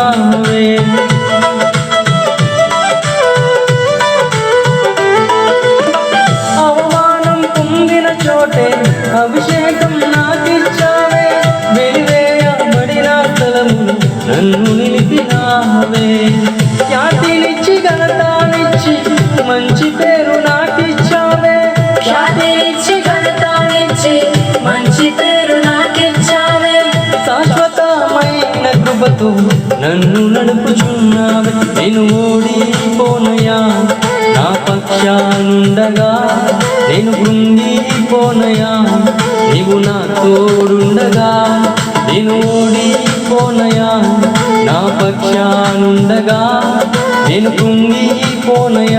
నడుపుచున్నావే. అవమానం పొందిన చోటే అభిషేకం నాకిచ్చావే. వెలివేయబడిన స్థలమును నన్ను నిలిపినావే. ఖ్యాతినిచ్చి ఘనతనిచ్చి మంచి పేరు నాకిచ్చావే. ఖ్యాతినిచ్చి ఘనతనిచ్చి మంచి పేరు నాకిచ్చావే. శాశ్వతమైన కృపతో నన్ను నడుపుచున్నావే. నేను ఓడిపోనయా నా పక్షానుండగా, నేను కృంగిపోనయా నీవు నా తోడుండగా. నేను ఓడిపోనయా నా పక్షానుండగా, నేను కృంగిపోనయా